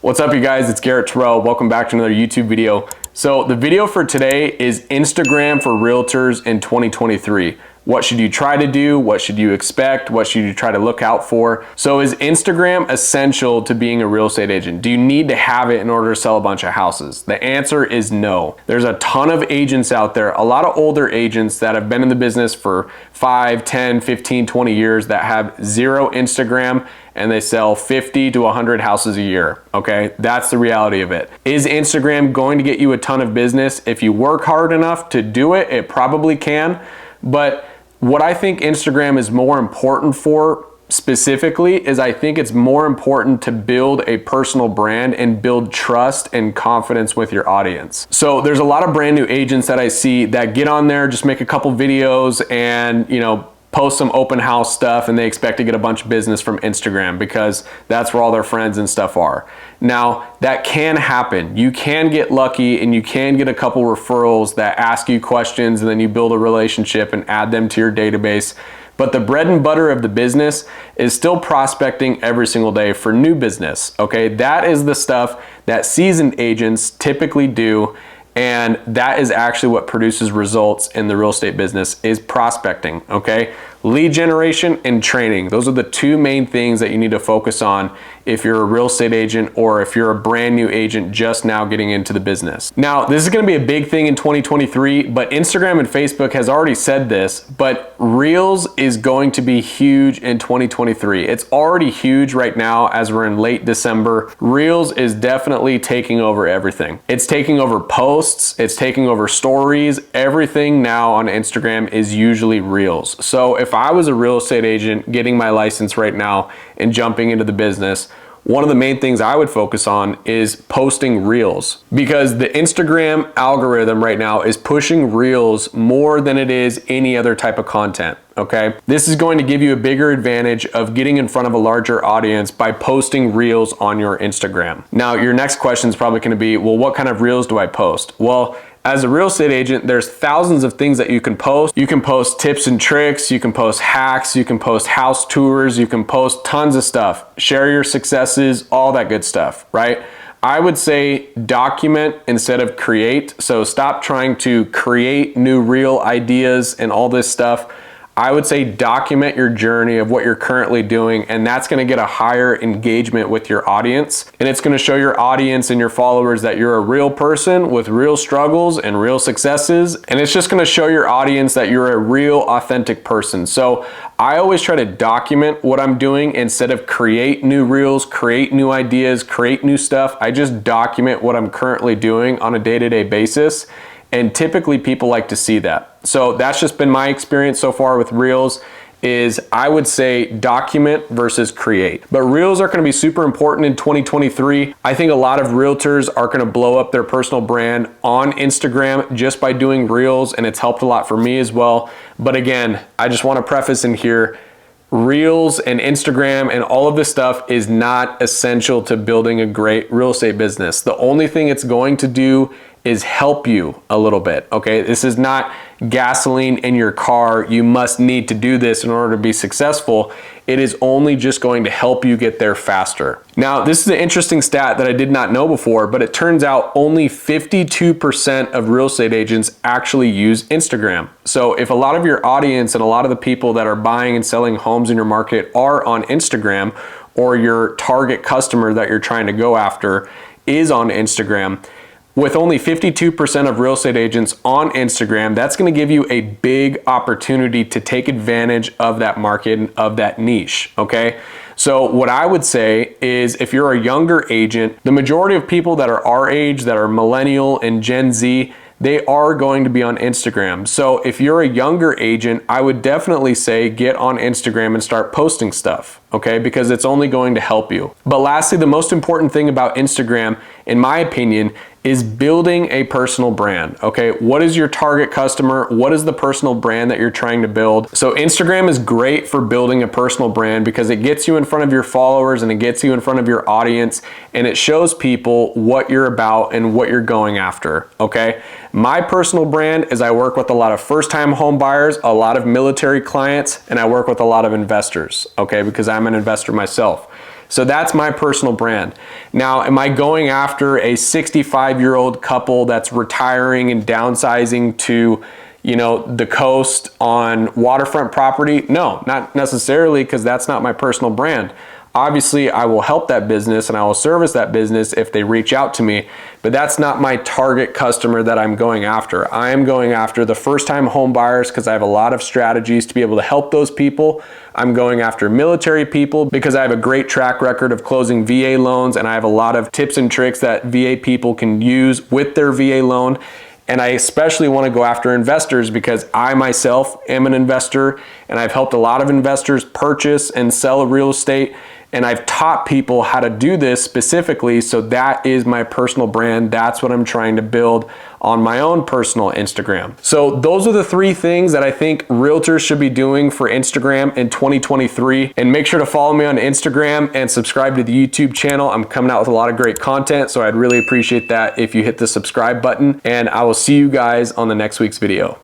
What's up, you guys? It's Terrell. Welcome back to another YouTube video. So the video for today is Instagram for realtors in 2023. What should you try to do? What should you expect? What should you try to look out for? So is Instagram essential to being a real estate agent? Do you need to have it in order to sell a bunch of houses? The answer is no. There's a ton of agents out there, a lot of older agents that have been in the business for 5, 10, 15, 20 years that have zero Instagram, and they sell 50 to 100 houses a year, okay? That's the reality of it. Is Instagram going to get you a ton of business? If you work hard enough to do it, it probably can. But what I think Instagram is more important for specifically is I think it's more important to build a personal brand and build trust and confidence with your audience. So there's a lot of brand new agents that I see that get on there, just make a couple videos and, post some open house stuff, and they expect to get a bunch of business from Instagram because that's where all their friends and stuff are. Now, that can happen. You can get lucky and you can get a couple referrals that ask you questions, and then you build a relationship and add them to your database. But the bread and butter of the business is still prospecting every single day for new business, okay? That is the stuff that seasoned agents typically do. And that is actually what produces results in the real estate business, is prospecting, okay? Lead generation and training. Those are the two main things that you need to focus on if you're a real estate agent or if you're a brand new agent just now getting into the business. Now, this is gonna be a big thing in 2023, but Instagram and Facebook has already said this, but Reels is going to be huge in 2023. It's already huge right now as we're in late December. Reels is definitely taking over everything. It's taking over posts, it's taking over stories. Everything now on Instagram is usually Reels. So if I was a real estate agent getting my license right now and jumping into the business, one of the main things I would focus on is posting Reels, because the Instagram algorithm right now is pushing Reels more than it is any other type of content, okay? This is going to give you a bigger advantage of getting in front of a larger audience by posting Reels on your Instagram. Now, your next question is probably gonna be, well, what kind of Reels do I post? Well, as a real estate agent, there's thousands of things that you can post. You can post tips and tricks, you can post hacks, you can post house tours, you can post tons of stuff. Share your successes, all that good stuff, right? I would say document instead of create. So stop trying to create new reel ideas and all this stuff. I would say document your journey of what you're currently doing, and that's gonna get a higher engagement with your audience. And it's gonna show your audience and your followers that you're a real person with real struggles and real successes. And it's just gonna show your audience that you're a real, authentic person. So I always try to document what I'm doing instead of create new reels, create new ideas, create new stuff. I just document what I'm currently doing on a day-to-day basis. And typically people like to see that. So that's just been my experience so far with Reels, is I would say document versus create. But Reels are gonna be super important in 2023. I think a lot of realtors are gonna blow up their personal brand on Instagram just by doing Reels, and it's helped a lot for me as well. But again, I just wanna preface in here, Reels and Instagram and all of this stuff is not essential to building a great real estate business. The only thing it's going to do is help you a little bit, okay? This is not gasoline in your car. You must need to do this in order to be successful. It is only just going to help you get there faster. Now, this is an interesting stat that I did not know before, but it turns out only 52% of real estate agents actually use Instagram. So if a lot of your audience and a lot of the people that are buying and selling homes in your market are on Instagram, or your target customer that you're trying to go after is on Instagram, with only 52% of real estate agents on Instagram, that's gonna give you a big opportunity to take advantage of that market and of that niche, okay? So what I would say is, if you're a younger agent, the majority of people that are our age, that are millennial and Gen Z, they are going to be on Instagram. So if you're a younger agent, I would definitely say get on Instagram and start posting stuff, okay? Because it's only going to help you. But lastly, the most important thing about Instagram, in my opinion, is building a personal brand, okay? What is your target customer? What is the personal brand that you're trying to build? So Instagram is great for building a personal brand because it gets you in front of your followers and it gets you in front of your audience, and it shows people what you're about and what you're going after, okay? My personal brand is I work with a lot of first-time home buyers, a lot of military clients, and I work with a lot of investors, okay? Because I'm an investor myself. So that's my personal brand. Now, am I going after a 65-year-old couple that's retiring and downsizing to, you know, the coast on waterfront property? No, not necessarily, because that's not my personal brand. Obviously, I will help that business and I will service that business if they reach out to me, but that's not my target customer that I'm going after. I am going after the first-time home buyers because I have a lot of strategies to be able to help those people. I'm going after military people because I have a great track record of closing VA loans, and I have a lot of tips and tricks that VA people can use with their VA loan. And I especially want to go after investors because I myself am an investor, and I've helped a lot of investors purchase and sell real estate. And I've taught people how to do this specifically, so that is my personal brand. That's what I'm trying to build on my own personal Instagram. So those are the 3 things that I think realtors should be doing for Instagram in 2023. And make sure to follow me on Instagram and subscribe to the YouTube channel. I'm coming out with a lot of great content, so I'd really appreciate that if you hit the subscribe button. And I will see you guys on the next week's video.